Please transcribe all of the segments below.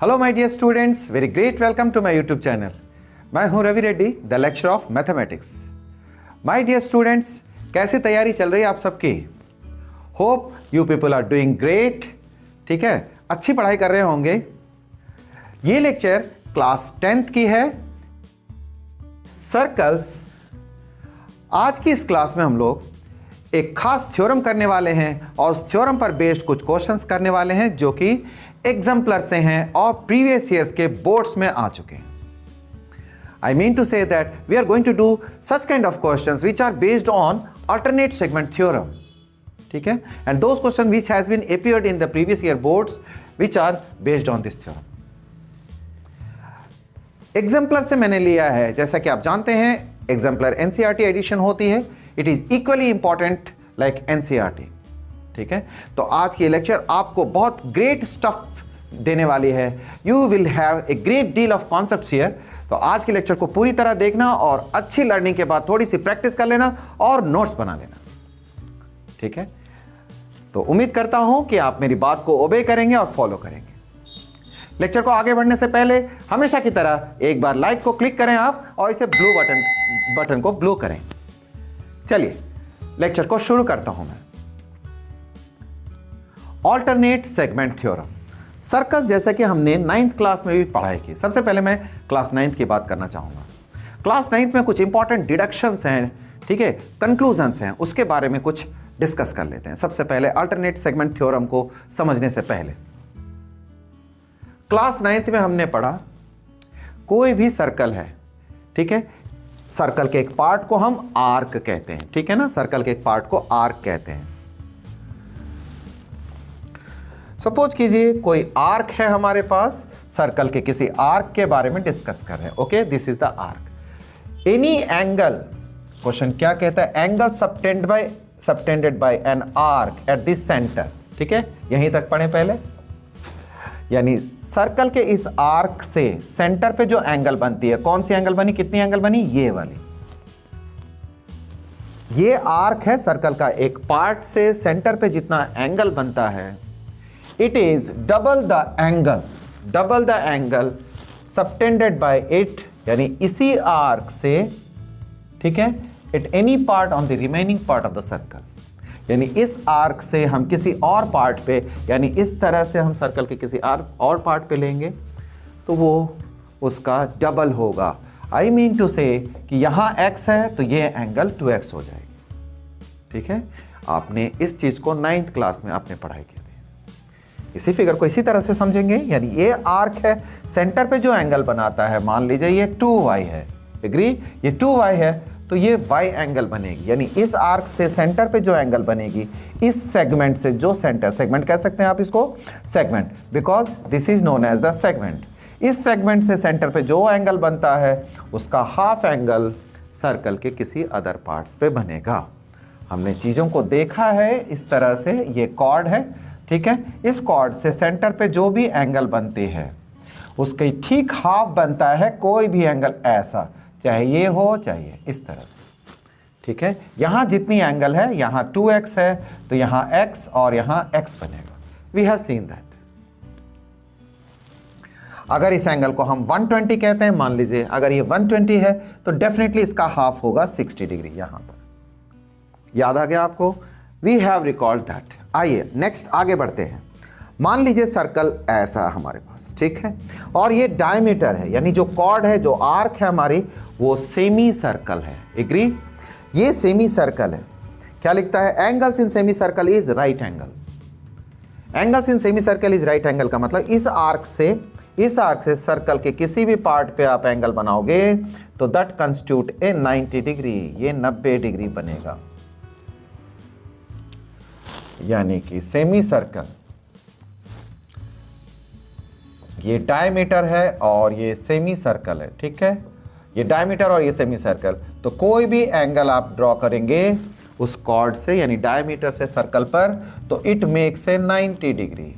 Hello my dear students, very great welcome to my YouTube channel. मैं हूं Ravi Reddy, the lecturer of mathematics. My dear students, कैसी तैयारी चल रही है आप सबकी? Hope you people are doing great. ठीक है, अच्छी पढ़ाई कर रहे होंगे। ये लेक्चर क्लास 10th की है, सर्कल्स। आज की इस क्लास में हम लोग एक खास थ्योरम करने वाले हैं और उस थ्योरम पर बेस्ड कुछ क्वेश्चंस करने वाले हैं जो कि एग्जाम्पलर से हैं और प्रीवियस ईयर्स के बोर्ड्स में आ चुके हैं। I mean to say that we are going to do such kind of questions which are based on alternate segment theorem. ठीक है, and those questions which has been appeared in the previous year boards which are based on this theorem. Exemplar से मैंने लिया है, जैसा कि आप जानते हैं एग्जाम्पलर एनसीईआरटी एडिशन होती है। It is equally important like NCERT. ठीक है, तो आज की लेक्चर आपको बहुत ग्रेट स्टफ देने वाली है। You will have a great deal of concepts here. तो आज के लेक्चर को पूरी तरह देखना और अच्छी लर्निंग के बाद थोड़ी सी प्रैक्टिस कर लेना और नोट्स बना लेना। ठीक है, तो उम्मीद करता हूं कि आप मेरी बात को ओबे करेंगे और फॉलो करेंगे। लेक्चर को आगे बढ़ने से पहले हमेशा की तरह एक बार लाइक को क्लिक करें आप और इसे ब्लू बटन को ब्लू करें। चलिए लेक्चर को शुरू करता हूं मैं। ऑल्टरनेट सेगमेंट थ्योरम, सर्कल्स, जैसा कि हमने 9th क्लास में भी पढ़ाई की। सबसे पहले मैं क्लास 9th की बात करना चाहूंगा। क्लास 9th में कुछ इंपॉर्टेंट डिडक्शंस हैं, ठीक है, कंक्लूजन्स हैं, उसके बारे में कुछ डिस्कस कर लेते हैं। सबसे पहले अल्टरनेट सेगमेंट थ्योरम को समझने से पहले क्लास 9th में हमने पढ़ा कोई भी सर्कल है, ठीक है, सर्कल के एक पार्ट को हम आर्क कहते हैं। ठीक है ना, सर्कल के एक पार्ट को आर्क कहते हैं। सपोज कीजिए कोई आर्क है हमारे पास, सर्कल के किसी आर्क के बारे में डिस्कस कर रहे हैं। Okay, this is the arc. Any angle, question क्या कहता है? Angle subtended bye an arc at this centre. ठीक है, यहीं तक पढ़े पहले। यानी सर्कल के इस आर्क से सेंटर पे जो एंगल बनती है, कौन सी एंगल बनी, कितनी एंगल बनी? ये वाली। ये आर्क है सर्कल का एक पार्ट से सेंटर पे जितना एंगल बनता है, it is double the angle subtended bye it, यानी इसी आर्क से, ठीक है, at any part on the remaining part of the circle. यानी इस आर्क से हम किसी और पार्ट पे, यानी इस तरह से हम सर्कल के किसी और पार्ट पे लेंगे तो वो उसका डबल होगा। आई मीन टू से कि यहाँ x है तो ये एंगल 2x हो जाएगी। ठीक है, आपने इस चीज को 9th क्लास में आपने पढ़ाई की थी। इसी फिगर को इसी तरह से समझेंगे। यानी ये आर्क है, सेंटर पे जो एंगल बनाता है, मान लीजिए ये 2y है, एग्री, ये 2y है तो ये y एंगल बनेगी। यानी इस आर्क से सेंटर पे जो एंगल बनेगी, इस सेगमेंट से जो सेगमेंट कह सकते हैं आप इसको segment, because this is known as the segment. इस सेगमेंट से सेंटर पे जो एंगल बनता है उसका हाफ एंगल सर्कल के किसी अदर पार्ट्स पे बनेगा। हमने चीज़ों को देखा है इस तरह से। ये कॉर्ड है, ठीक है, इस कॉर्ड से सेंटर पे जो भी एंगल बनती है उसके ठीक हाफ बनता है कोई भी एंगल ऐसा, चाहे ये हो चाहे इस तरह से। ठीक है, यहां जितनी एंगल है, यहां 2x है तो यहां x और यहां x बनेगा। We have seen that. अगर इस एंगल को हम 120 कहते हैं, मान लीजिए अगर ये 120 है तो डेफिनेटली इसका हाफ होगा 60 डिग्री। यहां पर याद आ गया आपको? We have recalled that. आइए नेक्स्ट आगे बढ़ते हैं। मान लीजिए सर्कल ऐसा हमारे पास, ठीक है, और ये डायमीटर है, यानी जो कॉर्ड है, जो आर्क है हमारी, वो सेमी सर्कल है। एग्री, ये सेमी सर्कल है। क्या लिखता है? Angles in semicircle is right angle. Angles in semicircle is right angle का मतलब इस आर्क से सर्कल के किसी भी पार्ट पे आप एंगल बनाओगे तो दैट कंस्टिट्यूट ए 90 डिग्री, ये 90 डिग्री बनेगा। यानी कि सेमी सर्कल, ये डायमीटर है और ये सेमी सर्कल है। ठीक है, ये डायमीटर और ये सेमी सर्कल, तो कोई भी एंगल आप ड्रॉ करेंगे उस कॉर्ड से, यानी डायमीटर से सर्कल पर, तो इट मेक्स ए 90 डिग्री।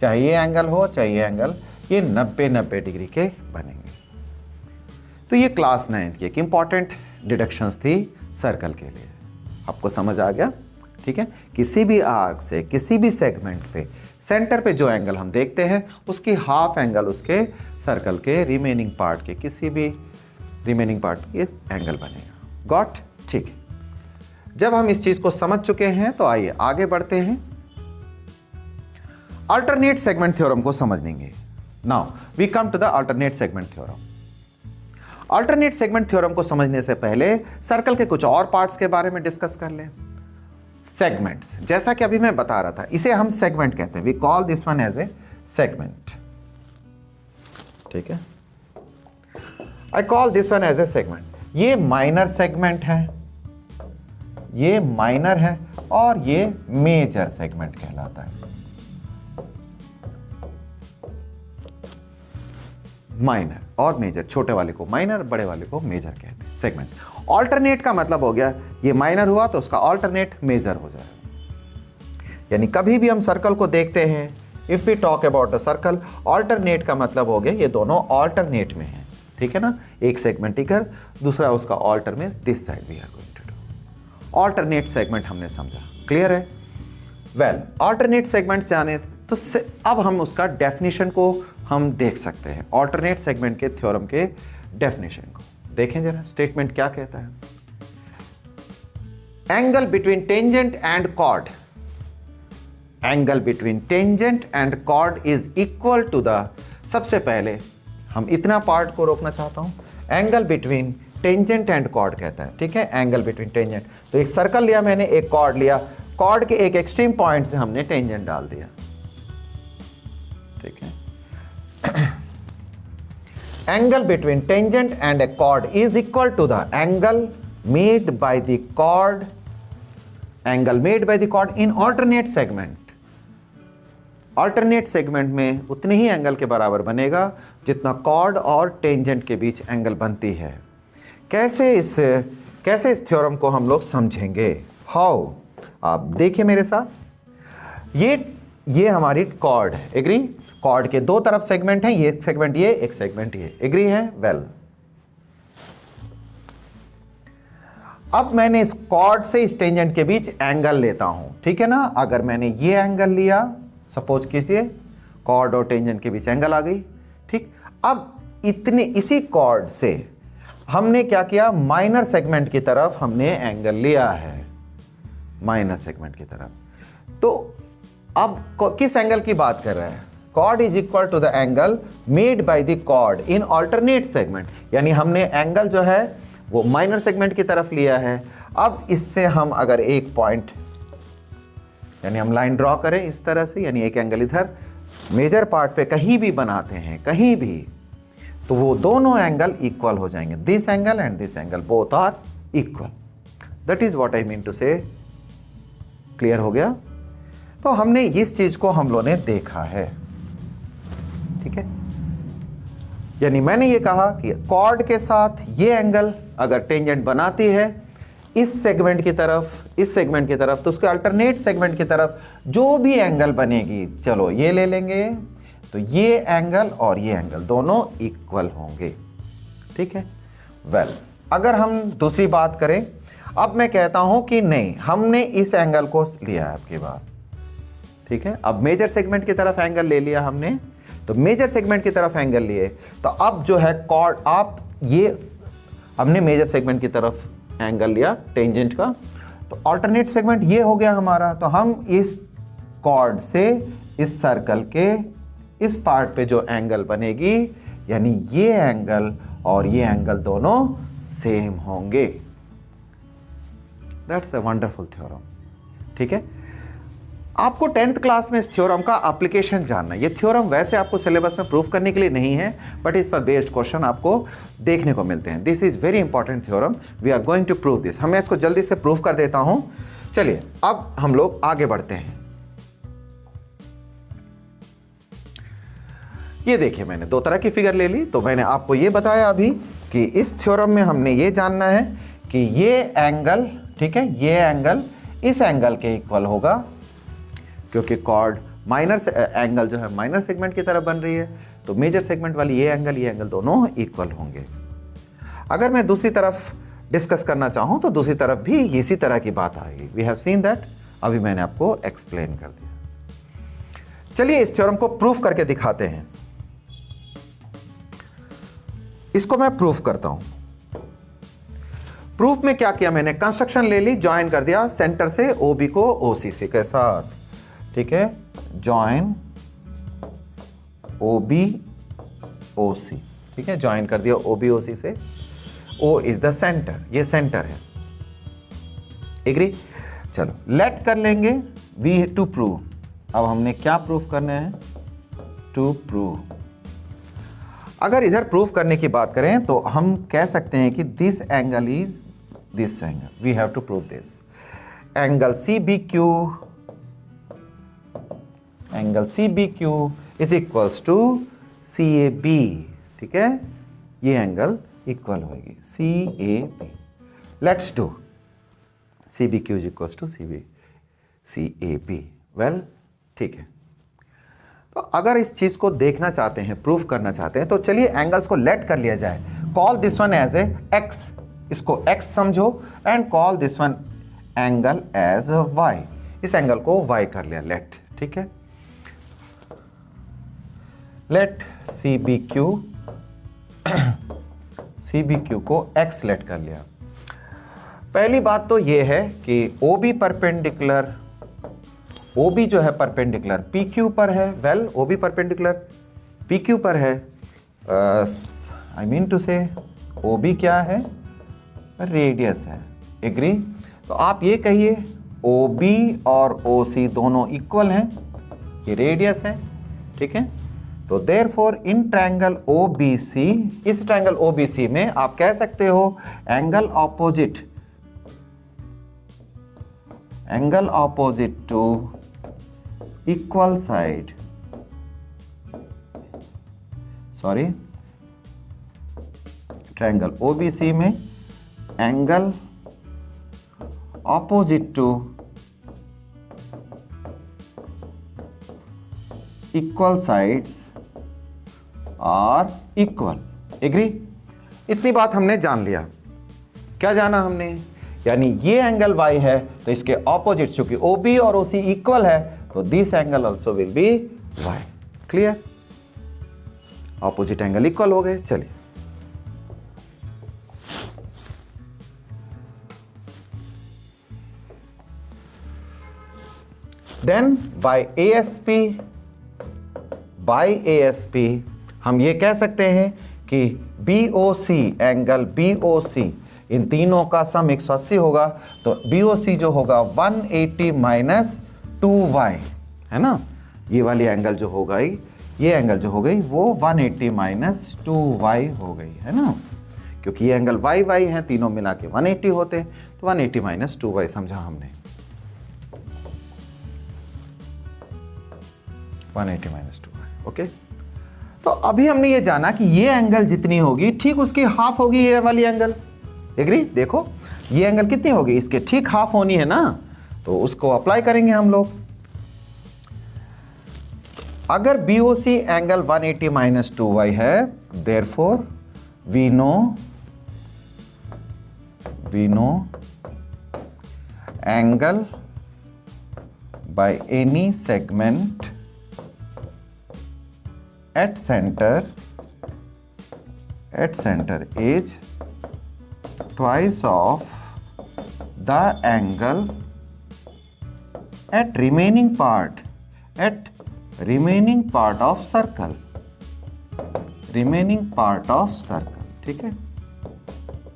चाहे ये एंगल हो चाहे ये एंगल, ये 90 डिग्री के बनेंगे। तो ये क्लास 9th की एक इंपॉर्टेंट डिडक्शंस थी सर्कल के लिए। आपको समझ आ गया? ठीक है, किसी भी आर्क से किसी भी सेगमेंट पे सेंटर पे जो एंगल हम देखते हैं उसकी हाफ एंगल उसके सर्कल के रिमेनिंग पार्ट के किसी भी रिमेनिंग पार्ट के एंगल बनेगा। गॉट? ठीक है। जब हम इस चीज को समझ चुके हैं तो आइए आगे बढ़ते हैं, अल्टरनेट सेगमेंट थ्योरम को समझेंगे। Now we come to the alternate segment theorem. Alternate segment theorem को समझने से पहले सर्कल के कुछ और पार्ट्स के बारे में डिस्कस कर लें। सेगमेंट्स, जैसा कि अभी मैं बता रहा था, इसे हम सेगमेंट कहते हैं। We call this one as a segment. ठीक है, I call this one as a segment. ये माइनर सेगमेंट है, ये माइनर है और ये मेजर सेगमेंट कहलाता है। माइनर और मेजर, छोटे वाले को माइनर, बड़े वाले को मेजर कहते हैं सेगमेंट। ऑल्टरनेट का मतलब हो गया ये माइनर हुआ तो उसका ऑल्टरनेट मेजर हो जाएगा। यानी कभी भी हम सर्कल को देखते हैं, if we talk about the circle, alternate का मतलब हो गया ये दोनों ऑल्टरनेट में हैं। ठीक है ना, एक सेगमेंट इधर, दूसरा उसका ऑल्टर में this side we are going to do. Alternate segment हमने समझा, क्लियर है? वेल, ऑल्टरनेट सेगमेंट से आने तो अब हम उसका डेफिनेशन को हम देख सकते हैं। ऑल्टरनेट सेगमेंट के थ्योरम के डेफिनेशन को देखें जरा, स्टेटमेंट क्या कहता है। Angle between tangent and chord, angle between tangent and chord is equal to the, सबसे पहले हम इतना पार्ट को रोकना चाहता हूं, angle between tangent and chord कहता है। ठीक है, एंगल बिटवीन टेंजेंट, तो एक सर्कल लिया मैंने, एक कॉर्ड लिया, कॉर्ड के एक एक्सट्रीम पॉइंट से हमने टेंजेंट डाल दिया। ठीक है, angle between tangent and a chord is equal to the angle made by the chord, angle made by the chord in alternate segment। alternate segment में उतने ही एंगल के बराबर बनेगा जितना कॉर्ड और टेंजेंट के बीच एंगल बनती है। कैसे इस थ्योरम को हम लोग समझेंगे? हाउ? आप देखिए मेरे साथ, ये हमारी कॉर्ड है, एग्री? कॉर्ड के दो तरफ सेगमेंट हैं, ये एक सेगमेंट ये, एक सेगमेंट ये, एग्री है? वेल, अब मैंने इस कॉर्ड से इस टेंजेंट के बीच एंगल लेता हूं। ठीक है ना, अगर मैंने ये एंगल लिया, सपोज कीजिए कॉर्ड और टेंजेंट के बीच एंगल आ गई। ठीक, अब इसी कॉर्ड से हमने क्या किया, माइनर सेगमेंट की तरफ हमने एंगल लिया है, माइनर सेगमेंट की तरफ। तो अब किस एंगल की बात कर रहे हैं? Chord is equal to the angle made by the chord in alternate segment, यानी हमने एंगल जो है वो माइनर सेगमेंट की तरफ लिया है। अब इससे हम अगर एक पॉइंट, यानी हम लाइन ड्रॉ करें इस तरह से, यानी एक एंगल इधर मेजर पार्ट पे कहीं भी बनाते हैं, कहीं भी, तो वो दोनों एंगल इक्वल हो जाएंगे। This angle and this angle both are equal. That is what I mean to say. Clear हो गया? तो हमने इस चीज को हम लोगों ने देखा है। ठीक है, यानी मैंने ये कहा कि कॉर्ड के साथ ये एंगल अगर टेंजेंट बनाती है इस सेगमेंट की तरफ, इस सेगमेंट की तरफ, तो उसके अल्टरनेट सेगमेंट की तरफ जो भी एंगल बनेगी, चलो ये ले लेंगे, तो ये एंगल और ये एंगल दोनों इक्वल होंगे। ठीक है, वेल, अगर हम दूसरी बात करें, अब मैं कहता हूं कि नहीं, हमने इस एंगल को लिया है आपकी बात। ठीक है, अब मेजर सेगमेंट की तरफ एंगल ले लिया हमने, तो मेजर सेगमेंट की तरफ एंगल लिए, तो अब जो है कॉर्ड, आप ये हमने मेजर सेगमेंट की तरफ एंगल लिया टेंजेंट का, तो ऑल्टरनेट सेगमेंट ये हो गया हमारा। तो हम इस कॉर्ड से इस सर्कल के इस पार्ट पे जो एंगल बनेगी, यानी ये एंगल और ये एंगल दोनों सेम होंगे। That's a wonderful theorem. ठीक है, आपको 10th क्लास में इस थ्योरम का एप्लीकेशन जानना है। ये थ्योरम वैसे आपको सिलेबस में प्रूफ करने के लिए नहीं है, बट इस पर बेस्ड क्वेश्चन आपको देखने को मिलते हैं। This is very important theorem, we are going to prove this. मैं इसको जल्दी से प्रूफ कर देता हूं। चलिए अब हम लोग आगे बढ़ते हैं। ये देखिए, मैंने दो तरह की फिगर ले ली, तो मैंने आपको ये बताया अभी कि इस थ्योरम में हमने ये जानना है कि ये एंगल, ठीक है, ये एंगल इस एंगल के इक्वल होगा, क्योंकि कॉर्ड माइनर एंगल जो है माइनर सेगमेंट की तरफ बन रही है, तो मेजर सेगमेंट वाली ये एंगल दोनों इक्वल होंगे। अगर मैं दूसरी तरफ डिस्कस करना चाहूं तो दूसरी तरफ भी इसी तरह की बात आएगी। वी हैव सीन दैट, अभी मैंने आपको एक्सप्लेन कर दिया। चलिए इस थ्योरम को प्रूफ करके दिखाते हैं। इसको मैं प्रूफ करता हूं। प्रूफ में क्या किया मैंने, कंस्ट्रक्शन ले ली, ज्वाइन कर दिया सेंटर से ओबी को ओसीसी के साथ, ठीक है, ज्वाइन ओबी ओसी, ठीक है, ज्वाइन कर दिया ओबी ओसी से। ओ इज द सेंटर, ये सेंटर है, एग्री। चलो लेट कर लेंगे वी टू प्रूव। अब हमने क्या प्रूफ करना है, टू प्रूव। अगर इधर प्रूफ करने की बात करें तो हम कह सकते हैं कि this angle is this angle, we have to prove this angle C B Q is equals to C A B, ठीक है, ये एंगल इक्वल होगी C A B. Let's do C B Q is equals to C A B. Well, ठीक है। तो अगर इस चीज को देखना चाहते हैं, प्रूफ करना चाहते हैं, तो चलिए एंगल्स को लेट कर लिया जाए। Call this one as a x, इसको एक्स समझो, and call this one angle as y, इस एंगल को वाई कर लिया, लेट, ठीक है। लेट सी बी क्यू को एक्स लेट कर लिया। पहली बात तो ये है कि O B perpendicular, O B जो है परपेंडिकुलर पी क्यू पर है। Well, O B perpendicular P Q पर है, आई मीन टू से ओ बी क्या है, रेडियस है, एग्री। तो आप ये कहिए ओ बी और ओ सी दोनों इक्वल हैं, ये रेडियस है, ठीक है। तो therefore in triangle O B C, इस ट्रायंगल ओ बी सी में आप कह सकते हो angle opposite to equal side, sorry, triangle OBC में angle opposite to equal sides are equal, agree. इतनी बात हमने जान लिया। क्या जाना हमने, यानी ये एंगल y है तो इसके ऑपोजिट, चूंकि OB और OC इक्वल है तो this angle also will be y। Clear, opposite angle equal हो गए। चलिए देन बाय ASP हम ये कह सकते हैं कि BOC, एंगल BOC, इन तीनों का सम 180 होगा, तो BOC जो होगा 180 माइनस 2y, है ना। ये वाली एंगल जो हो गई, ये एंगल जो हो गई वो 180 माइनस 2y हो गई, है ना, क्योंकि ये एंगल y है, तीनों मिला के 180 होते, तो 180 माइनस 2y समझा हमने, 180 माइनस 2y, ओके। तो अभी हमने ये जाना कि ये एंगल जितनी होगी ठीक उसकी हाफ होगी ये वाली एंगल, एग्री। देखो ये एंगल कितनी होगी, इसके ठीक हाफ होनी है ना, तो उसको अप्लाई करेंगे हम लोग। अगर BOC एंगल 180 माइनस 2y है, therefore we know angle by any segment at center is twice of the angle at remaining part of circle, ठीक है।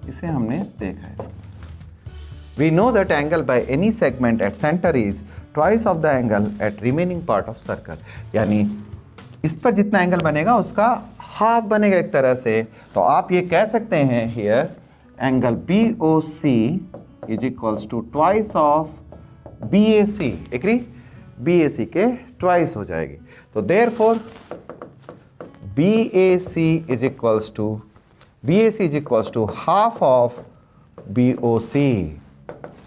इसे हमने देखा है। We know that angle by any segment at center is twice of the angle at remaining part of circle, यानी इस पर जितना एंगल बनेगा उसका हाफ बनेगा एक तरह से। तो आप ये कह सकते हैं here angle BOC is equals to twice of BAC, agree, BAC के ट्वाइस हो जाएगी। तो therefore BAC is equals to half of BOC,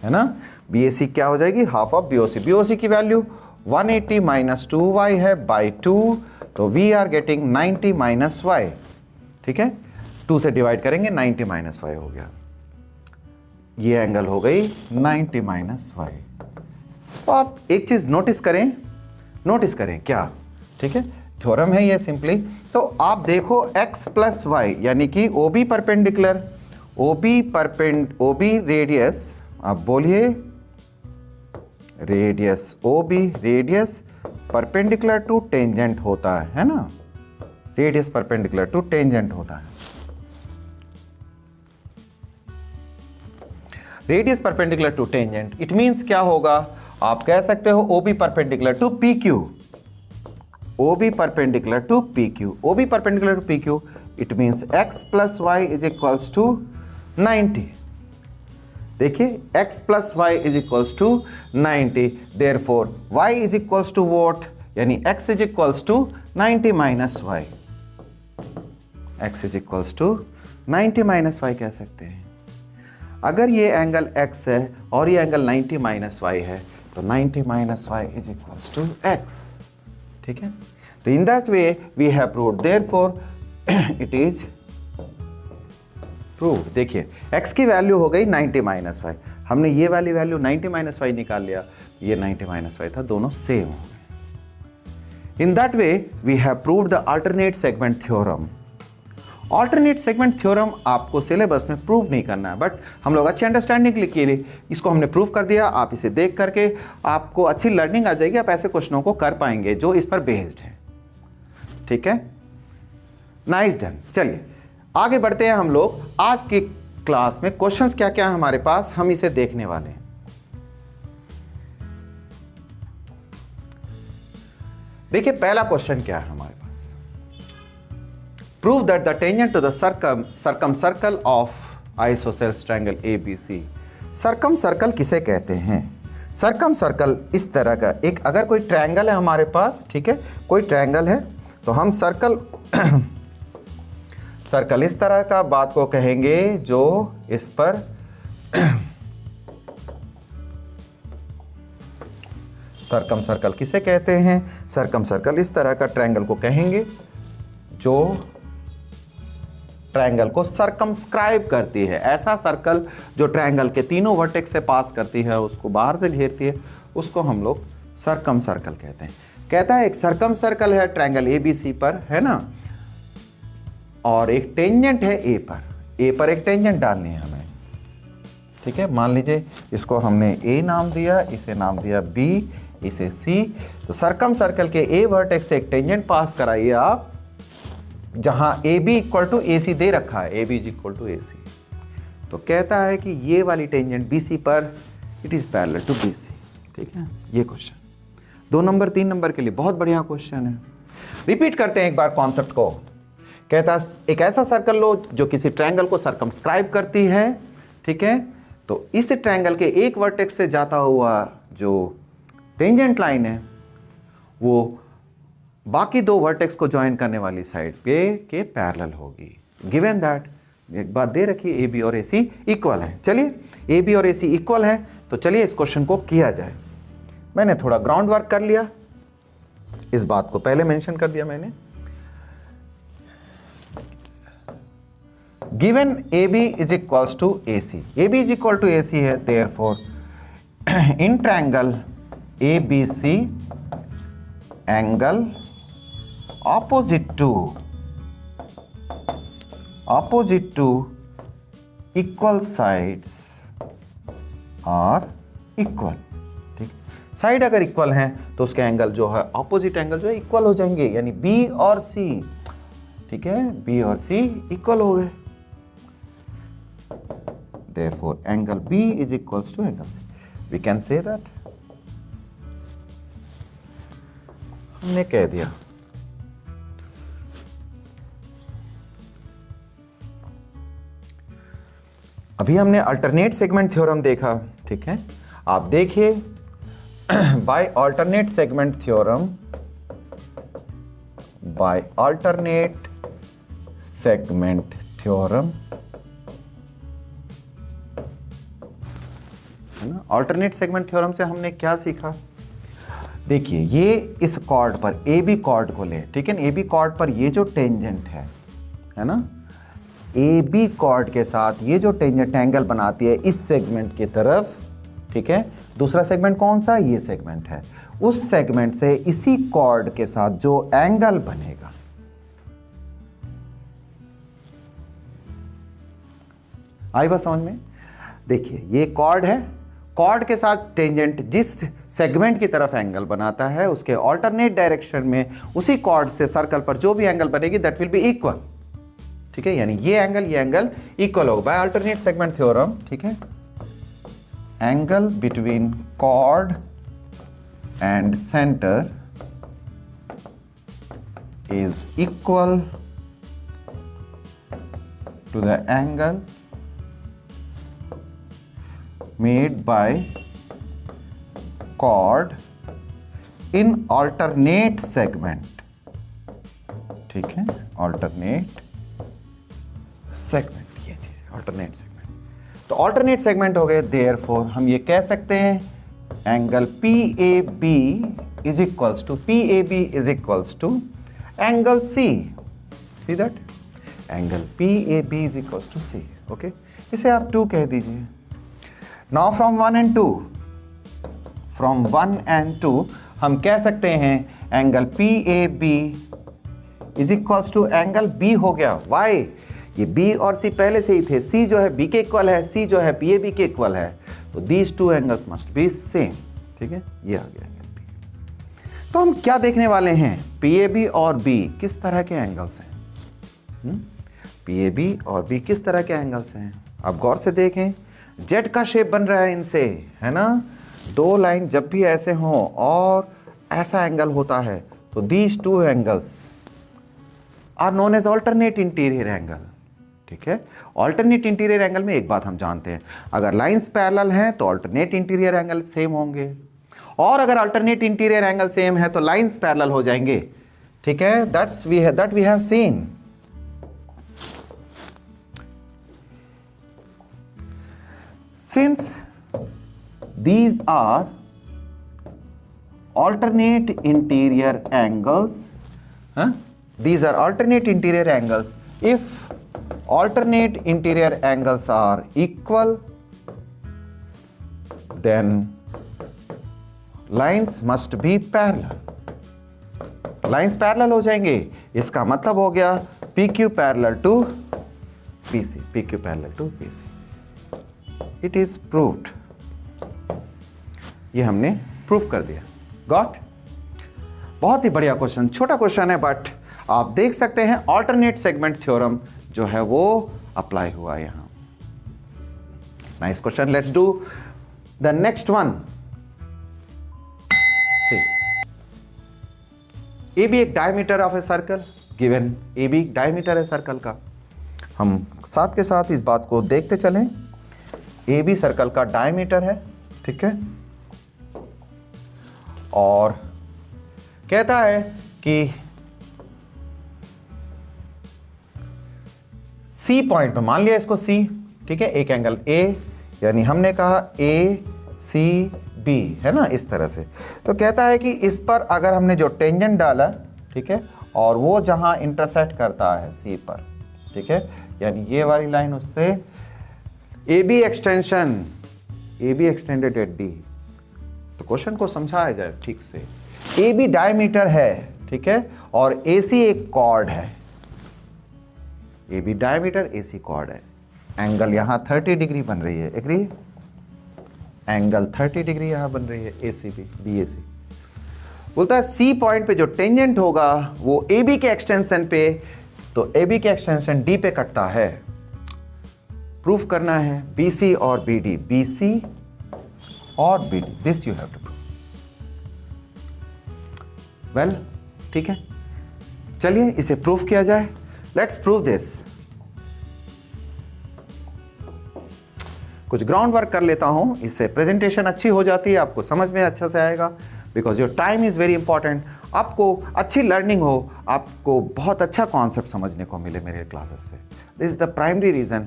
है ना। BAC क्या हो जाएगी, हाफ ऑफ BOC। BOC की वैल्यू 180 माइनस 2y है बाई 2, तो we are getting 90 minus y, ठीक है। 2 से डिवाइड करेंगे, 90 माइनस y हो गया, ये एंगल हो गई 90 माइनस y। तो आप एक चीज नोटिस करें क्या, ठीक है, थ्योरम है ये सिंपली। तो आप देखो x प्लस वाई यानी कि OB परपेंडिकुलर, OB रेडियस, आप बोलिए radius OB, radius perpendicular to tangent होता है ना, रेडियस परपेंडिकुलर टू टेंजेंट होता है। Radius perpendicular to tangent, it means क्या होगा, आप कह सकते हो OB perpendicular to PQ, OB perpendicular to PQ, OB perpendicular to PQ, it means x plus y is equals to 90। देखिए x plus y is equals to 90, therefore y is equals to what, यानी x is equals to 90 minus y, x is equals to 90 minus y कह सकते हैं। अगर ये angle x है और ये एंगल 90 माइनस वाई है तो 90 minus y is equals to x, ठीक है। तो in that way we have proved, therefore it is proved. देखिए x की वैल्यू हो गई 90 माइनस वाई, हमने ये वाली वैल्यू 90 माइनस वाई निकाल लिया, ये 90 माइनस वाई था, दोनों सेम हो गए। In that way we have proved the alternate segment theorem. Alternate segment theorem आपको सिलेबस में प्रूव नहीं करना है, बट हम लोग अच्छी अंडरस्टैंडिंग के लिए इसको हमने प्रूव कर दिया। आप इसे देख करके आपको अच्छी लर्निंग आ जाएगी, आप ऐसे क्वेश्चनों को कर पाएंगे जो इस पर बेस्ड है, ठीक है। Nice done. चलिए आगे बढ़ते हैं हम लोग। आज की क्लास में क्वेश्चंस क्या क्या है हमारे पास, हम इसे देखने वाले हैं। देखिए पहला क्वेश्चन क्या है हमारे पास, Prove that the tangent to the circumcircle of isosceles triangle ABC। circumcircle किसे कहते हैं? circumcircle इस तरह का एक, अगर कोई ट्रायंगल है हमारे पास, ठीक है, कोई ट्रायंगल है तो हम सर्कल सर्कल इस तरह का बात को कहेंगे जो इस पर circumcircle किसे कहते हैं? circumcircle इस तरह का ट्रायंगल को कहेंगे जो ट्रायंगल को सर्कमस्क्राइब करती है। ऐसा सर्कल जो ट्रायंगल के तीनों वर्टेक्स से पास करती है, उसको बाहर से घेरती है, उसको हम लोग सर्कम सर्कल कहते हैं। कहता है एक सर्कम सर्कल है ट्रायंगल ABC पर, है ना, और एक टेंजेंट है A पर एक टेंजेंट डालनी है हमें, ठीक है। मान लीजिए इसको हमने A नाम दिया, इसे नाम दिया B, इसे C। तो सर्कम सर्कल के A वर्टेक्स से एक टेंजेंट पास कराइए आप, जहां AB इक्वल टू AC दे रखा है, AB is equal to AC। तो कहता है कि ये वाली टेंजेंट BC पर it is parallel to BC, ठीक है। ये क्वेश्चन 2 नंबर 3 नंबर के लिए बहुत बढ़िया क्वेश्चन है। रिपीट करते हैं एक बार कॉन्सेप्ट को। कहता है एक ऐसा सर्कल लो जो किसी ट्रायंगल को सर्कमस्क्राइब करती है, ठीक है। तो इस ट्रायंगल के एक वर्टेक्स से जाता हुआ जो टेंजेंट लाइन है वो बाकी 2 वर्टेक्स को ज्वाइन करने वाली साइड पे के पैरेलल होगी। गिवन दैट एक बात दे रखी, AB और AC इक्वल है। चलिए AB और AC इक्वल है तो चलिए इस क्वेश्चन को किया जाए। मैंने थोड़ा ग्राउंड वर्क कर लिया, इस बात को पहले मेंशन कर दिया मैंने। Given AB is equals to AC, AB is equal to AC है, therefore in triangle ABC angle opposite to equal sides are equal, ठीक। साइड अगर इक्वल हैं तो उसके एंगल जो है, ऑपोजिट एंगल जो है इक्वल हो जाएंगे, यानी B और C, ठीक है, B और C इक्वल हो गए। therefore angle B is equals to angle C, we can say that। हमने कह दिया। अभी हमने अल्टरनेट सेगमेंट थ्योरम देखा, ठीक है। आप देखिए by alternate segment theorem, by alternate segment theorem, है ना। अल्टरनेट सेगमेंट थ्योरम से हमने क्या सीखा? देखिए ये इस कॉर्ड पर AB कॉर्ड को ले, ठीक है। AB कॉर्ड पर ये जो टेंजेंट है ना, AB कॉर्ड के साथ ये जो टेंजेंट एंगल बनाती है इस सेगमेंट की तरफ, ठीक है। दूसरा सेगमेंट कौन सा, ये सेगमेंट है। उस सेगमेंट से इसी कॉर्ड के साथ जो एंगल बनेगा, आई बात समझ में। देखिए ये कॉर्ड है, कॉर्ड के साथ टेंजेंट जिस सेगमेंट की तरफ एंगल बनाता है उसके ऑल्टरनेट डायरेक्शन में उसी कॉर्ड से सर्कल पर जो भी एंगल बनेगी दैट विल बी इक्वल, ठीक है। यानी ये एंगल इक्वल होगा बाय अल्टरनेट सेगमेंट थ्योरम, ठीक है। Angle between chord and centre is equal to the angle made by chord in alternate segment, ठीक है। alternate segment, ये चीज है alternate segment। तो alternate segment हो गए, therefore हम ये कह सकते हैं angle PAB is equals to angle C, see that angle PAB is equals to C, okay। इसे आप 2 कह दीजिए। Now from 1 and 2 हम कह सकते हैं angle PAB is equals to angle B हो गया। Why? ये B और C पहले से ही थे, C जो है B के इक्वल है, C जो है PAB के इक्वल है, तो these two angles must be same, ठीक है। ये आ गया एंगल B। तो हम क्या देखने वाले हैं, PAB और B किस तरह के एंगल्स हैं, PAB और B किस तरह के एंगल्स हैं। आप गौर से देखें, जेट का शेप बन रहा है इनसे, है ना। 2 लाइन जब भी ऐसे हों और ऐसा एंगल होता है तो these 2 angles are known as alternate interior angle, ठीक है। ऑल्टरनेट इंटीरियर एंगल में एक बात हम जानते हैं, अगर लाइंस पैरेलल हैं तो ऑल्टरनेट इंटीरियर एंगल सेम होंगे, और अगर अल्टरनेट इंटीरियर एंगल सेम है तो लाइंस पैरेलल हो जाएंगे, ठीक है। That we have seen. Since these are alternate interior angles, these are alternate interior angles. If alternate interior angles are equal, then lines must be parallel. Lines parallel हो जाएंगे, इसका मतलब हो गया PQ parallel to PC, PQ parallel to PC. It is proved, ये हमने prove कर दिया। गॉट? बहुत ही बढ़िया क्वेश्चन, छोटा क्वेश्चन है बट आप देख सकते हैं ऑल्टरनेट सेगमेंट थ्योरम जो है वो अप्लाई हुआ यहां। Nice question. Let's do the next one. See AB एक diameter of a circle, given AB diameter है सर्कल का। हम साथ के साथ इस बात को देखते चलें। AB सर्कल का डायमीटर है, ठीक है, और कहता है कि C पॉइंट पे, मान लिया इसको C, ठीक है, एक एंगल A, यानी हमने कहा ACB, है ना, इस तरह से। तो कहता है कि इस पर अगर हमने जो टेंजेंट डाला, ठीक है, और वो जहां इंटरसेक्ट करता है C पर, ठीक है, यानी ये वाली लाइन उससे AB एक्सटेंडेड एट D। तो क्वेश्चन को समझाया जाए ठीक से। AB डायमीटर है, ठीक है, और AC एक कॉर्ड है। AB डायमीटर, AC कॉर्ड है। एंगल यहां 30 डिग्री बन रही है, एग्री। एंगल 30 डिग्री यहां बन रही है, ACB BAC। बोलता है C पॉइंट पे जो टेंजेंट होगा वो AB के एक्सटेंशन पे, तो AB के एक्सटेंशन D पे कटता है। प्रूफ करना है BC और BD, BC और BD, this you have to prove. Well, ठीक है, चलिए इसे प्रूफ किया जाए। Let's prove this. कुछ ग्राउंड वर्क कर लेता हूं, इससे प्रेजेंटेशन अच्छी हो जाती है, आपको समझ में अच्छा से आएगा, because your time is very important. आपको अच्छी लर्निंग हो, आपको बहुत अच्छा कॉन्सेप्ट समझने को मिले मेरे क्लासेस से। This is the primary reason,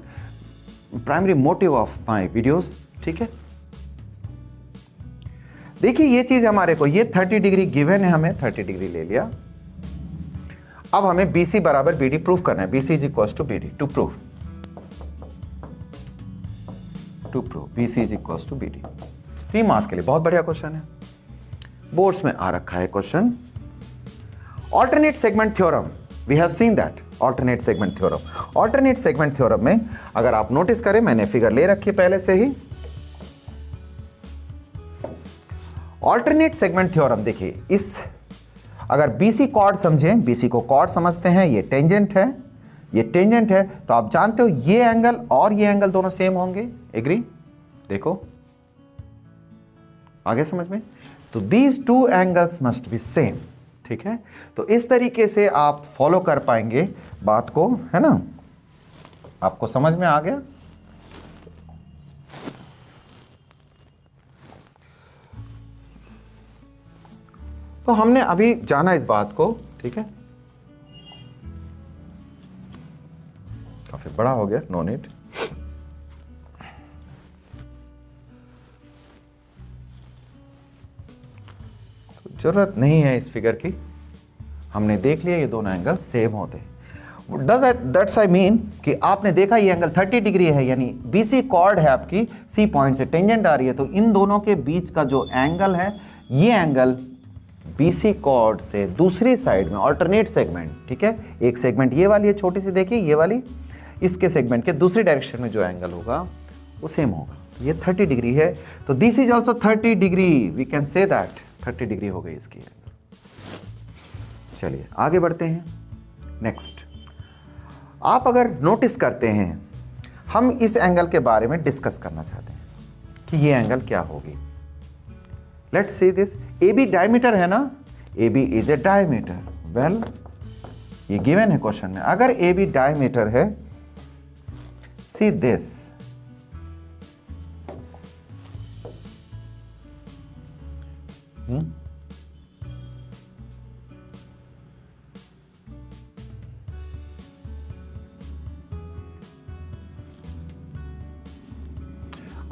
primary motive of my videos, ठीक है। देखिए ये चीज हमारे को, ये 30 डिग्री गिवन है, हमें 30 डिग्री ले लिया। अब हमें BC बराबर BD प्रूफ करना है। BC is equal to BD to prove BC is equal to BD। 3 marks के लिए बहुत बढ़िया क्वेश्चन है, बोर्ड्स में आ रखा है question. Alternate segment theorem, we have seen that alternate segment theorem. Alternate segment theorem में अगर आप नोटिस करें, मैंने फिगर ले रखी है पहले से ही। ऑल्टरनेट सेगमेंट थ्योरम देखिए, इस अगर बीसी कॉर्ड समझें, बीसी को कॉर्ड समझते हैं, ये टेंजेंट है, ये टेंजेंट है, तो आप जानते हो ये एंगल और ये एंगल दोनों सेम होंगे। एग्री? देखो आगे समझ में, तो these two angles must be same. ठीक है, तो इस तरीके से आप फॉलो कर पाएंगे बात को, है ना? आपको समझ में आ गया? तो हमने अभी जाना इस बात को, ठीक है, काफी बड़ा हो गया, नो नीड। तो जरूरत नहीं है इस फिगर की, हमने देख लिया ये दोनों एंगल सेम होते हैं। दैट्स आई मीन कि आपने देखा ये एंगल 30 डिग्री है, यानी बीसी कॉर्ड है आपकी, सी पॉइंट से टेंजेंट आ रही है, तो इन दोनों के बीच का जो एंगल है, ये एंगल बीसी कॉर्ड से दूसरी साइड में ऑल्टरनेट सेगमेंट, ठीक है, एक सेगमेंट ये वाली है छोटी सी, देखिए ये वाली, इसके सेगमेंट के दूसरी डायरेक्शन में जो एंगल होगा वो सेम होगा। ये 30 डिग्री है, तो this is also 30 degree, we can say that 30 degree हो गई इसकी। चलिए आगे बढ़ते हैं। नेक्स्ट, आप अगर नोटिस करते हैं, हम इस एंगल के बारे में डिस्कस करना चाहते हैं कि ये एंगल क्या होगी। Let's see this, A B diameter है ना, A B is a diameter. Well, ये गिवन है क्वेश्चन में, अगर ए बी डायमीटर है, सी दिस,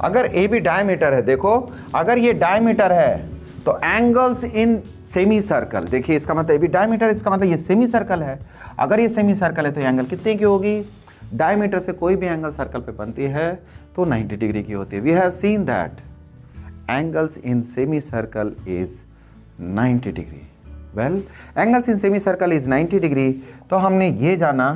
अगर ए बी डायमीटर है, देखो अगर ये डायमीटर है तो एंगल्स इन सेमी सर्कल, देखिए इसका मतलब ए बी डायमीटर, इसका मतलब ये सेमी सर्कल है। अगर ये सेमी सर्कल है तो एंगल कितने की होगी? डायमीटर से कोई भी एंगल सर्कल पे बनती है तो 90 डिग्री की होती है। We have seen that angles in semicircle is 90 degree. Well, angles in semicircle is 90 degree, तो हमने ये जाना,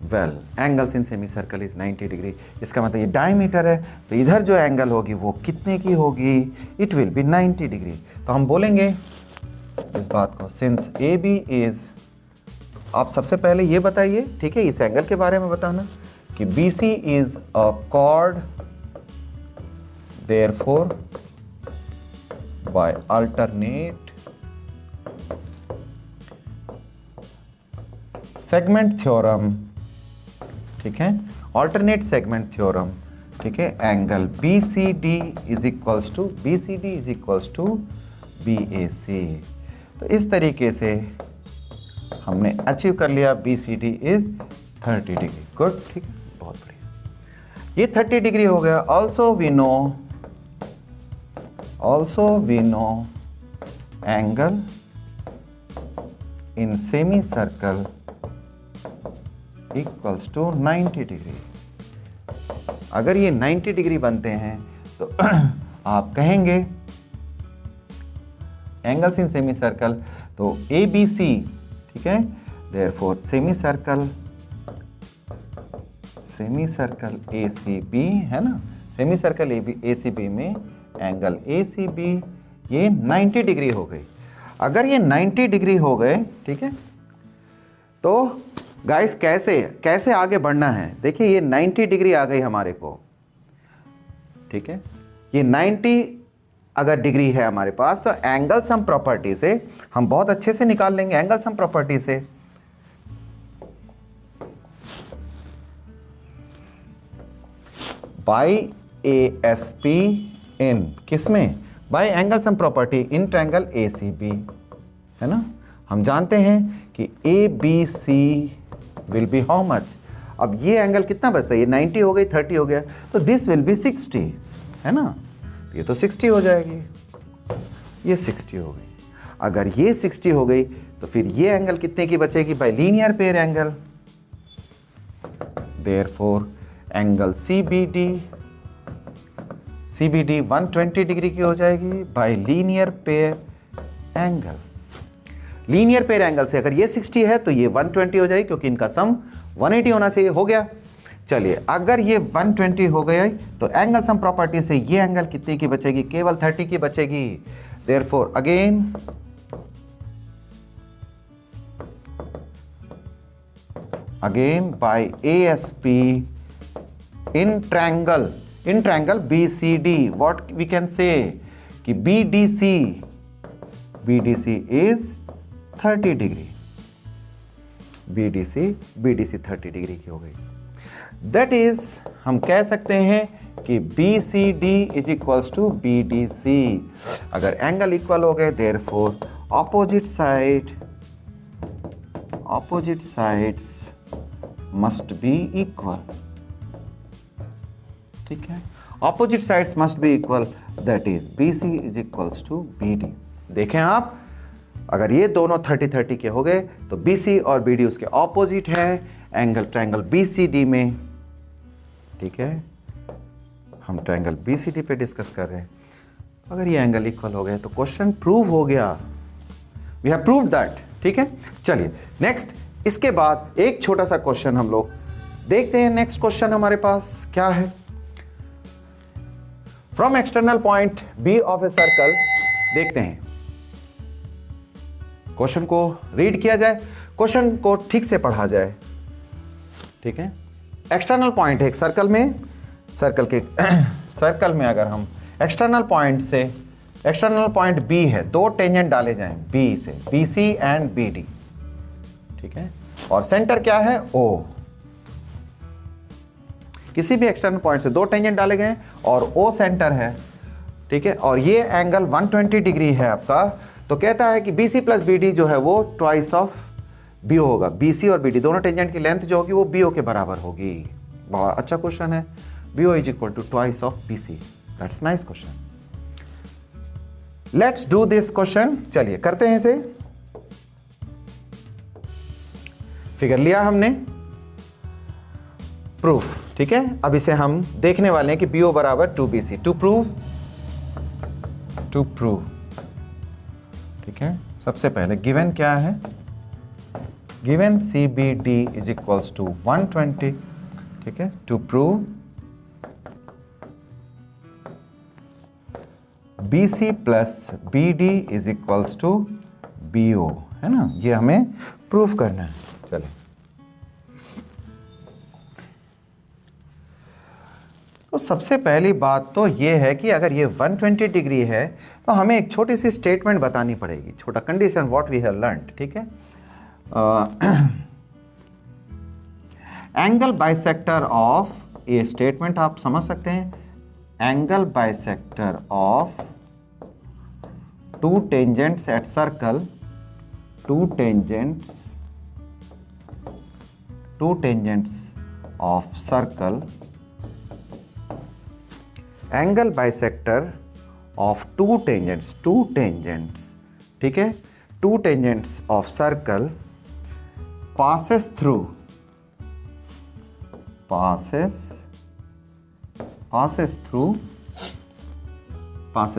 well angles in semicircle is 90 degree, इसका मतलब ये डायमीटर है, तो इधर जो एंगल होगी वो कितने की होगी? It will be 90 degree. तो हम बोलेंगे इस बात को, सिंस ए बी इज, आप सबसे पहले ये बताइए, ठीक है, इस एंगल के बारे में बताना कि B C is a chord, therefore by alternate segment theorem, ठीक है, ऑल्टरनेट सेगमेंट थ्योरम, ठीक है, angle B C D is equals to B A C. तो इस तरीके से हमने अचीव कर लिया B C D is 30 degree. Good, ठीक है, बहुत बढ़िया, ये 30 डिग्री हो गया। Also we know angle in semicircle equals to 90 degree. अगर ये 90 डिग्री बनते हैं तो आप कहेंगे एंगल्स इन सेमी सर्कल, तो ए बी सी, ठीक है, therefore semicircle A C B, है ना, semicircle A C B में एंगल ए सी बी ये 90 डिग्री हो गई। अगर ये 90 डिग्री हो गए, ठीक है, तो गाइस कैसे आगे बढ़ना है? देखिए ये 90 डिग्री आ गई हमारे को, ठीक है, ये 90 अगर डिग्री है हमारे पास, तो एंगल सम प्रॉपर्टी से हम बहुत अच्छे से निकाल लेंगे। एंगल सम प्रॉपर्टी से by A S P in, किसमें? By angle sum property in triangle A C B, है ना। हम जानते हैं कि A B C will be how much? अब ये एंगल कितना बचता है? ये 90 हो गई, 30 हो गया, तो दिस विल बी 60, है ना, ये तो 60 हो जाएगी, ये 60 हो गई। अगर ये 60 हो गई तो फिर ये एंगल कितने की बचेगी? Bye linear pair angle, therefore angle CBD 120 degree की हो जाएगी bye linear pair angle. Linear pair angle से अगर ये 60 है तो ये 120 हो जाएगी, क्योंकि इनका सम 180 होना चाहिए। हो गया। चलिए, अगर ये 120 हो गया तो एंगल सम प्रॉपर्टी से ये एंगल कितने की बचेगी? केवल 30 की बचेगी। Therefore again by ASP in triangle BCD, what we can say कि BDC इज 30 डिग्री। BDC 30 डिग्री की हो गई। दैट इज हम कह सकते हैं कि BCD is equals to BDC। अगर एंगल इक्वल हो गए, therefore opposite sides must be equal. ठीक है, opposite sides must be equal, that is BC is equals to BD। देखें आप, अगर ये दोनों 30 के हो गए तो BC और BD उसके ऑपोजिट है एंगल ट्रायंगल BCD में। ठीक है, हम ट्रायंगल BCD पे डिस्कस कर रहे हैं। अगर ये एंगल इक्वल हो गए तो क्वेश्चन प्रूव हो गया। We have proved that. ठीक है, चलिए नेक्स्ट, इसके बाद एक छोटा सा क्वेश्चन हम लोग देखते हैं। नेक्स्ट क्वेश्चन हमारे पास क्या है? From external point B of a circle, देखते हैं क्वेश्चन को रीड किया जाए, क्वेश्चन को ठीक से पढ़ा जाए। ठीक है, एक्सटर्नल पॉइंट है एक सर्कल में, सर्कल में अगर हम एक्सटर्नल पॉइंट B है, दो टेंजेंट डाले जाएं B से, BC एंड BD। ठीक है, और सेंटर क्या है? O। किसी भी एक्सटर्नल पॉइंट से दो टेंजेंट डाले गए और O सेंटर है। ठीक है, और ये एंगल 120 डिग्री है आपका, तो कहता है कि BC प्लस BD जो है वो ट्वाइस ऑफ BO होगा। BC और BD दोनों टेंजेंट की लेंथ जो होगी वो BO के बराबर होगी। बहुत अच्छा क्वेश्चन है। BO is equal to twice of BC। That's nice question. Let's do this question. चलिए करते हैं इसे। फिगर लिया हमने, प्रूफ। ठीक है, अब इसे हम देखने वाले हैं कि BO बराबर 2BC। To prove. ठीक है, सबसे पहले गिवन क्या है? Given CBD is equals to 120। ठीक है, to prove BC plus BD is equals to BO, है ना, ये हमें प्रूफ करना है। चलिए, तो सबसे पहली बात तो ये है कि अगर ये 120 डिग्री है तो हमें एक छोटी सी स्टेटमेंट बतानी पड़ेगी, छोटा condition what we have learned. ठीक है, एंगल बाइसेक्टर ऑफ, ये स्टेटमेंट आप समझ सकते हैं, angle bisector of two tangents at circle, two tangents of circle, angle bisector of two tangents, ठीक है, two tangents of circle passes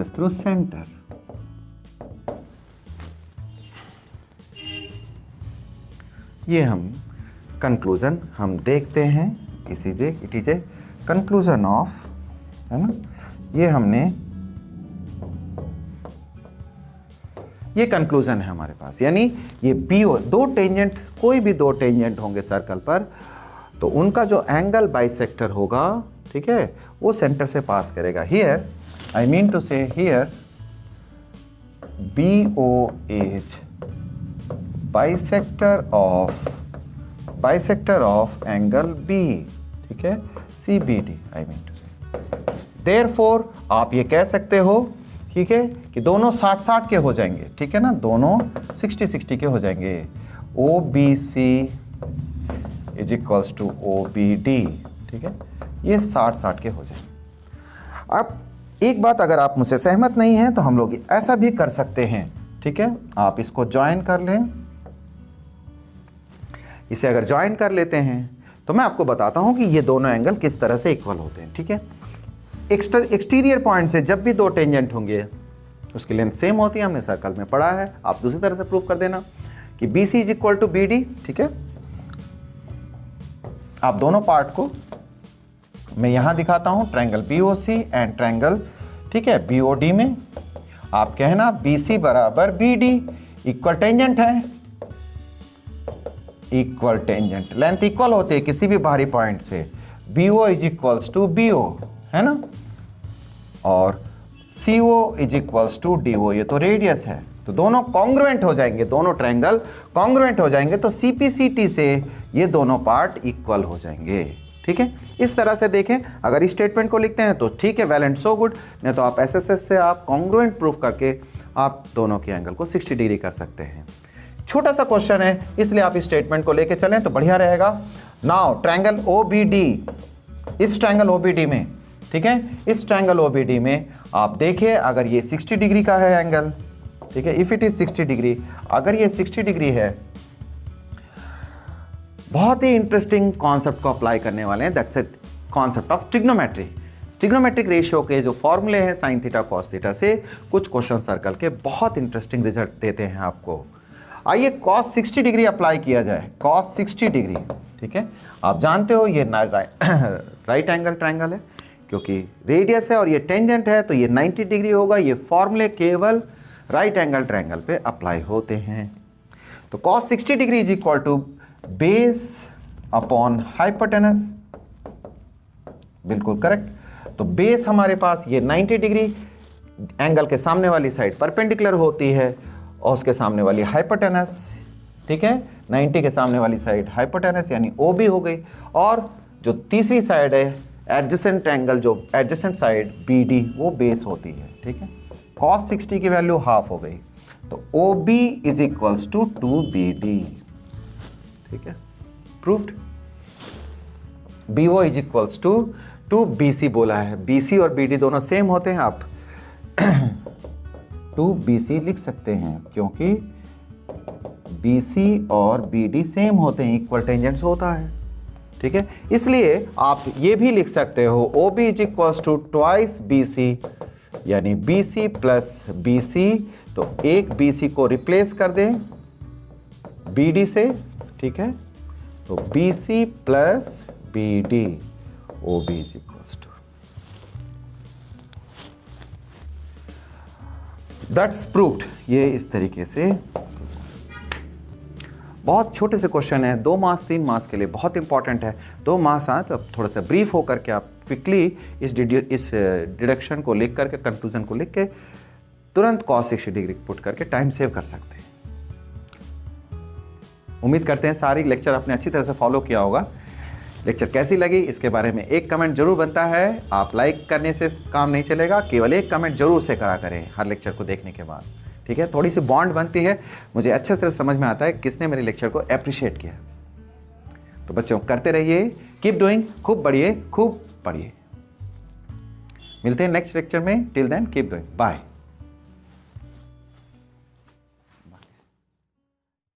through center। ये हम कंक्लूजन हम देखते हैं, it is a conclusion of, है ना, ये हमने, ये कंक्लूजन है हमारे पास। यानी ये BO, दो टेंजेंट, कोई भी दो टेंजेंट होंगे सर्कल पर, तो उनका जो एंगल बाइसेक्टर होगा, ठीक है, वो सेंटर से पास करेगा। हियर आई मीन टू से, here BO is bisector of angle B, ठीक है, CBD आई मीन टू से। देयरफॉर आप ये कह सकते हो, ठीक है, कि दोनों 60-60 के हो जाएंगे। ठीक है ना, दोनों 60-60 के हो जाएंगे। OBC is equals to OBD, ठीक है, ये 60-60 के हो जाएंगे। अब एक बात, अगर आप मुझसे सहमत नहीं हैं तो हम लोग ऐसा भी कर सकते हैं। ठीक है, आप इसको ज्वाइन कर लें, इसे अगर ज्वाइन कर लेते हैं तो मैं आपको बताता हूं कि ये दोनों एंगल किस तरह से इक्वल होते हैं, ठीक है। एक्सटीरियर पॉइंट से जब भी दो टेंजेंट होंगे उसकी लेंथ सेम होती है, हमने सर्कल में पढ़ा है। आप दूसरी तरह से प्रूव कर देना कि BC is equal to BD, ठीक है। आप दोनों पार्ट को मैं यहां दिखाता हूं, ट्रायंगल BOC एंड ट्रायंगल, ठीक है, BOD में। आप कहना BC बराबर BD, इक्वल टेंजेंट है, इक्वल टेंजेंट, लेंथ इक्वल होती है किसी भी बाहरी पॉइंट से। BO is equals to BO, है ना, और CO is equals to DO, ये तो रेडियस है, तो दोनों कॉन्ग्रुएंट हो जाएंगे, दोनों ट्रायंगल कॉन्ग्रुएंट हो जाएंगे, तो CPCT से ये दोनों पार्ट इक्वल हो जाएंगे, ठीक है। इस तरह से देखें, अगर इस स्टेटमेंट को लिखते हैं तो ठीक है, वेल एंड सो गुड, नहीं तो आप SSS से आप कॉन्ग्रुएंट प्रूफ करके आप दोनों के एंगल को 60 डिग्री कर सकते हैं। छोटा सा क्वेश्चन है, इसलिए आप इस स्टेटमेंट को लेके चलें तो बढ़िया रहेगा। नाउ ट्रायंगल OBD, इस ट्रायंगल OBD में, ठीक है, इस ट्रायंगल OBD में आप देखिए, अगर ये 60 डिग्री का है एंगल, ठीक है, इफ इट इज 60 डिग्री, अगर ये 60 डिग्री है, बहुत ही इंटरेस्टिंग कॉन्सेप्ट को अप्लाई करने वाले हैं, that's it, concept of trigonometry. Trigonometric ratio के जो फॉर्मूले हैं साइन थीटा कॉस थीटा से कुछ क्वेश्चन सर्कल के बहुत इंटरेस्टिंग रिजल्ट देते हैं आपको। आइए कॉस 60 डिग्री अप्लाई किया जाए, कॉस 60 डिग्री, ठीक है। आप जानते हो ये राइट एंगल ट्रायंगल है, क्योंकि रेडियस है और ये टेंजेंट है, तो ये 90 डिग्री होगा। ये फॉर्मूले केवल राइट एंगल ट्रायंगल पे अप्लाई होते हैं। तो cos 60 डिग्री is equal to base upon hypotenuse, बिल्कुल करेक्ट। तो बेस हमारे पास ये 90 डिग्री, एंगल के सामने वाली साइड परपेंडिकुलर होती है और उसके सामने वाली हाइपोटेनस, ठीक है, 90 के सामने वाली साइड हाइपोटेनस यानी OB हो गई, और जो तीसरी साइड है एडजेसेंट एंगल, जो एडजेसेंट साइड BD, वो बेस होती है, ठीक है। cos 60 की वैल्यू हाफ हो गई, तो OB is equals to 2BD, ठीक है, proved. BO is equals to 2BC बोला है, BC और BD दोनों सेम होते हैं, आप 2BC लिख सकते हैं क्योंकि BC और BD सेम होते हैं, इक्वल टेंजेंट्स होता है, ठीक है। इसलिए आप ये भी लिख सकते हो OB is equals to twice BC, यानी BC प्लस BC, तो एक BC को रिप्लेस कर दें BD से, ठीक है, तो BC plus BD, OB is equals to, that's proved. ये इस तरीके से बहुत छोटे से क्वेश्चन है, 2 मार्क्स 3 मार्क्स के लिए बहुत इंपॉर्टेंट है। 2 मार्क्स आए तो थोड़ा सा ब्रीफ होकर के आप क्विकली इस डिडक्शन को लिख करके, कंक्लूजन को लिख के तुरंत cos 60 डिग्री पुट करके टाइम सेव कर सकते हैं। उम्मीद करते हैं सारी लेक्चर आपने अच्छी तरह से फॉलो किया होगा। लेक्चर कैसी लगी इसके बारे में एक कमेंट जरूर बनता है। आप लाइक करने से काम नहीं चलेगा, केवल एक कमेंट जरूर से करा करें हर लेक्चर को देखने के बाद, ठीक है। थोड़ी सी बॉन्ड बनती है, मुझे अच्छे तरह समझ में आता है किसने मेरे लेक्चर को अप्रिशिएट किया। तो बच्चों करते रहिए, कीप डूइंग, खूब बढ़िए, खूब पढ़िए। मिलते हैं नेक्स्ट लेक्चर में, till then keep doing, bye.